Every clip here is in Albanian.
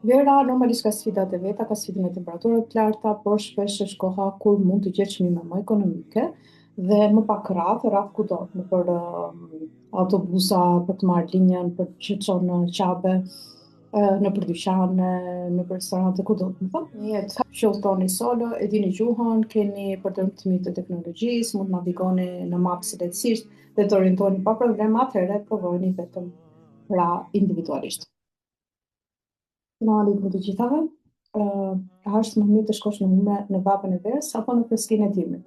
Vera normalisht ka sfidat e veta, ka sfidën e temperaturave të larta, por shpesh është koha kur mund të gjetë çmime më ekonomike dhe më pak rraf kudo, nëpër autobusa për të marrë linjën, për që të çon në qabe, nëpër dyqane, nëpër restorante, kudo, do të thonë. Një jetë shohtoni solo, e dini gjuhën, keni përdorim të mirë të teknologjisë, mund navigoni në mapë lehtësisht dhe të orientoheni pa probleme, atëherë provojeni vetëm pra individualisht. Finali të gjithave, është më mirë të shkosh në hume në vapën e verës apo në freskinë e dimrit.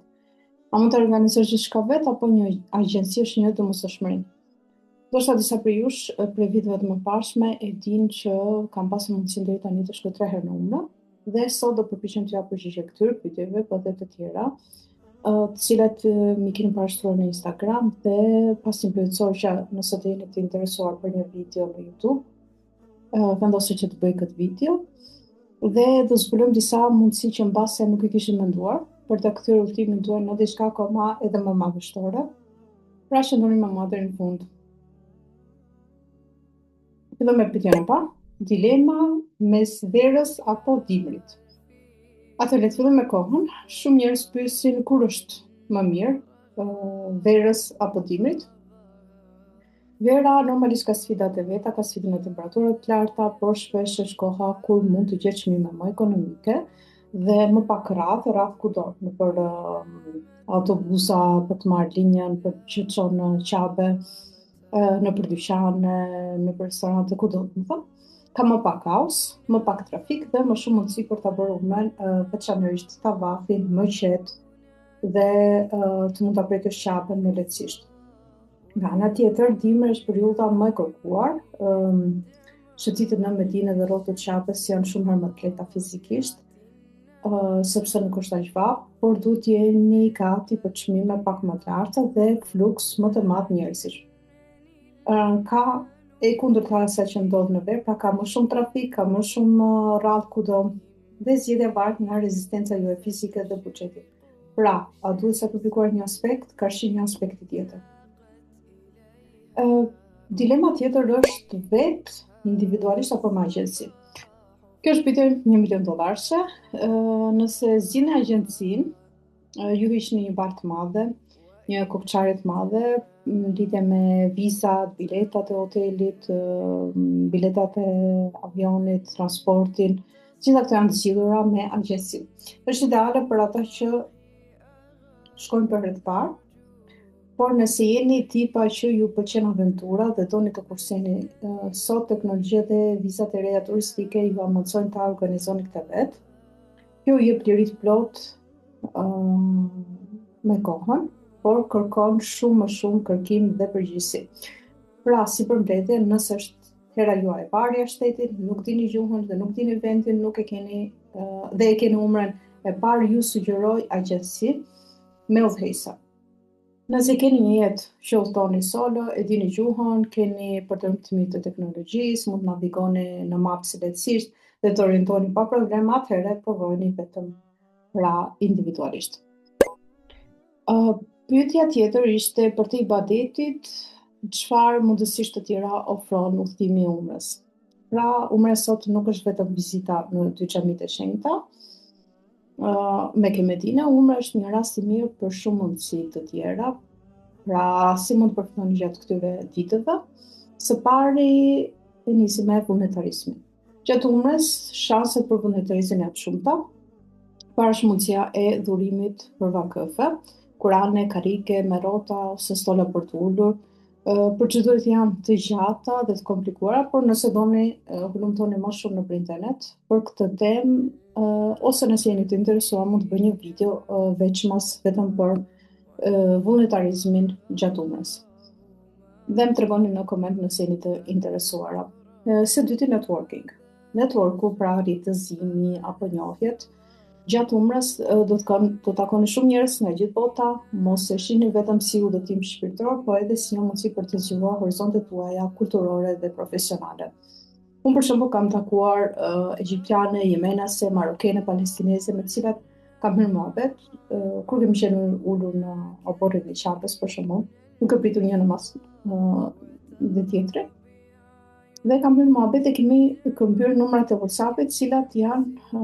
A mund të organizosh gjithçka vetë apo një agjenci është një domosdoshmëri? Ndoshta disa prej jush prej viteve të mëparshme e dinë që kam pasur mundësinë deri tani të shkoj 3 herë në Umre dhe sot do përpiqem të jap përgjigje këtyre pyetjeve, po edhe të tjera, të cilat mi keni parashtruar në Instagram dhe pasi më plotësoj që nëse të jeni të interesuar për një video në YouTube, vendosë që të bëj këtë video dhe do zbulojmë disa mundësi që mbase nuk i kishim menduar për të kthyer udhëtimin tuaj në diçka akoma edhe më madhështore. Pra qëndroni me mua deri në fund. Fillojmë me pyetjen e parë. Dilema mes verës apo dimrit. Atë le të fillojmë me kohën. Shumë njerëz pyesin kur është më mirë, verës apo dimrit. Vera normalisht ka sfidat e veta, ka sfidën e temperaturave të larta, por shpesh është koha kur mund të gjetë çmime më ekonomike dhe më pak rraf kudo, nëpër autobusa për të marrë linjën, për që të çon në qabe, nëpër dyqane, nëpër restorante, kudo, do të thonë. Ka më pak kaos, më pak trafik dhe më shumë mundësi për ta bërë udhën, veçanërisht ta vathtin, më qetë dhe të mund ta prekësh qaben më lehtësisht. Nga ana tjetër, dimri është periudha më e kërkuar. Shëtitjet në Medinë dhe rrotët e qapës janë shumë herë më të lehta fizikisht, sepse nuk është aq vap, por duhet jeni gati për çmime pak më të larta dhe fluks më të madh njerëzish. Ka e kundërta asaj që ndodh në verë, pra ka më shumë trafik, ka më shumë rradh kudo dhe zgjedhja varet nga rezistenca juaj fizike dhe buxheti. Pra, a duhet sakrifikuar një aspekt, ka shi një aspekt tjetër. Dilema tjetër është vetë, individualisht apo me agjenci. Kjo është pyetje $1.000.000. Nëse zgjidhni agjencinë, ju hiqni një barë të madhe, një kopçare të madhe, në lidhje me vizat, biletat e hotelit, biletat e avionit, transportin, gjitha këto janë të zgjidhura me agjenci. Është ideale për ata që shkojnë për herë të parë, por nëse jeni tipa që ju pëlqen aventura dhe doni të kurseni, sot teknologjia dhe vizat e reja turistike ju amundsojnë ta organizoni këtë vetë. Kjo jep liri të plotë me kohën, por kërkon shumë më shumë kërkim dhe përgjegjësi. Pra, si përmbledhje, nëse është hera juaj e parë jashtë shtetit, nuk dini gjuhën dhe nuk dini vendin, nuk e keni dhe e keni umren e parë, ju sugjeroj agjenci me udhëheqësa. Nëse keni një jetë që udhtoni solo, e dini gjuhën, keni përdorim të mirë të teknologjisë, mund navigoni në mapë lehtësisht dhe të orientoheni pa probleme, atëherë provojeni vetëm pra individualisht. Pyetja tjetër ishte për të ibadetit, çfarë mundësish të tjera ofron udhtimi i umrës. Pra, umra sot nuk është vetëm vizita në dy xhamitë e shenjta, Mekë e Medinë, umra është një rast i mirë për shumë mundësi të tjera. Pra, si mund të përfitoni gjatë këtyre ditëve? Së pari e nisi me vullnetarizmin. Gjatë umrës, shanset për vullnetarizmin janë të shumta. Para është mundësia e dhurimit për vakëfe, Kurane, karike, me rrota ose stola për të ulur. Procedurat janë të gjata dhe të komplikuara, por nëse doni hulumtoni më shumë nëpër internet për këtë temë, ose nëse jeni të interesuar mund të bëj një video veçmas vetëm për vullnetarizmin gjatë umrës. Dhe më tregoni në koment nëse jeni të interesuara. Së dyti, networking. Networku pra rritëzimi apo njohjet. Gjatë umrës do të takoni shumë njerëz nga gjithë bota, mos e shihni vetëm si udhëtim shpirtëror, po edhe si një mundësi për të zgjuar horizontet tuaja kulturore dhe profesionale. Unë për shembull kam takuar egjiptiane, jemenase, marokene, palestineze, me të cilat kam hyrë muhabet, kur kemi qenë ulur në oborrin e Qapës për shembull, nuk e pritur një namaz dhe tjetri. Dhe kam bërë muhabet e kemi këmbyrë numrat e WhatsApp-it, cilat janë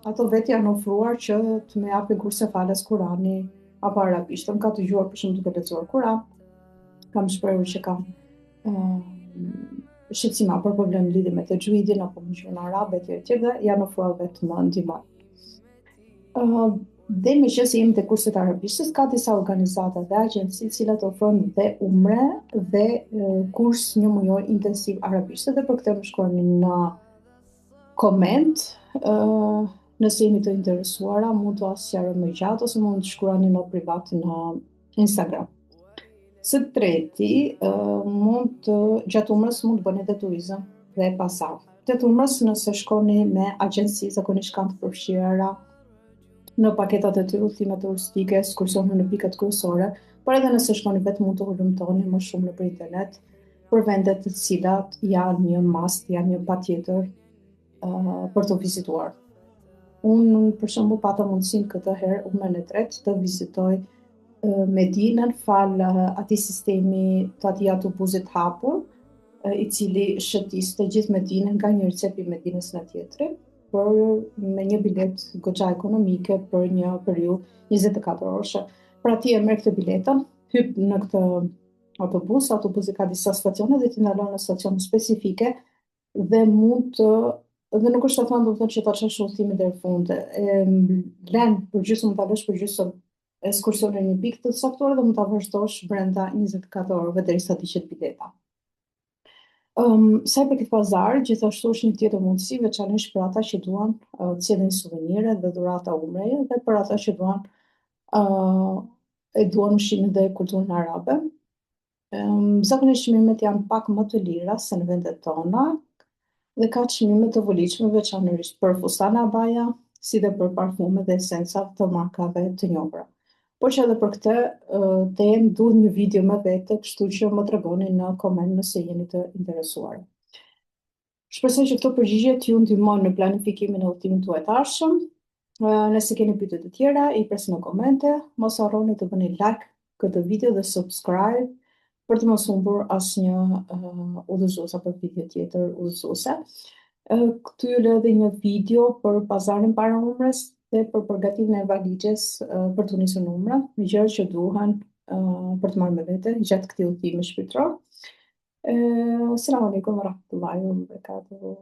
ato vetë janë ofruar që të më japin kurse falas Kurani apo arabisht. Më ka dëgjuar për shembull duke lexuar Kur'an, kam shprehur që kam shqetësima për problem lidhje me tajwidin apo me gjuhën arabe etj dhe janë ofruar vetë më ndihmon. Uh, dhe me që se jemi të kurset arabishtës, ka disa organizata dhe agjenci cilat ofron dhe umre dhe kurs një mujor intensiv arabishte dhe për këtë më shkruani në koment, nëse jeni të interesuara, mund të asjarë më gjatë ose mund të shkruani në privat në Instagram. Së treti, gjatë umrës mund të bëni edhe turizëm dhe pasar. Gjatë umrës nëse shkoni me agjenci, zakonisht kanë të përfshira në paketat e tyre udhëtime turistike, ekskursione në pikat kryesore, por edhe nëse shkoni vetë mund të hulumtoni më shumë nëpër internet për vende të cilat janë një must, janë një patjetër për të vizituar. Unë për shembull pata mundësinë këtë herë umrën e tretë të vizitoj Medinën fal atij sistemi të atij autobusit hapur, i cili shëtiste gjithë Medinën nga një rcep i Medinës në tjetrin, por me një bilet goxha ekonomike për një periudhë 24 orëshe. Pra ti e merr këtë biletën, hyp në këtë autobusi ka disa stacione dhe ti ndalon në stacione specifike dhe mund të dhe nuk është të thënë do të thotë që ta çosh udhëtimin deri në fund. Lën për gjysmë ta lësh për gjysmë ekskursionin në një pikë të caktuar dhe mund ta vazhdosh brenda 24 orëve derisa të hiqet bileta. Sa i përket pazarit, gjithashtu është një tjetër mundësi, veçanërisht për ata që duan të sjellin suvenire dhe dhurata umreje dhe për ata që duan e duan ushqimin dhe kulturën arabe. Zakonisht çmimet janë pak më të lira se në vendet tona dhe ka çmime të volitshme veçanërisht për fustane abaja, si dhe për parfume dhe esenca të markave të njohura. Por që edhe për këtë temë duhet një video me vete, kështu që më tregoni në koment nëse jeni të interesuar. Shpresoj që këto përgjigje t'ju ndihmojnë në planifikimin e udhëtimit tuaj të ardhshëm. Nëse keni pyetje të tjera, i pres në komente, mos harroni të bëni like këtë video dhe subscribe për të mos humbur asnjë udhëzues apo video tjetër udhëzuese. Këtu ju lë edhe një video për pazarin para umrës dhe për përgatimin e valixhes për të nisur në umrë, me gjërat që duhen për të marrë me vete gjatë këtij udhëtimi shpirtëror. Selamun alejkum wa rahmatullahi wa barakatuh.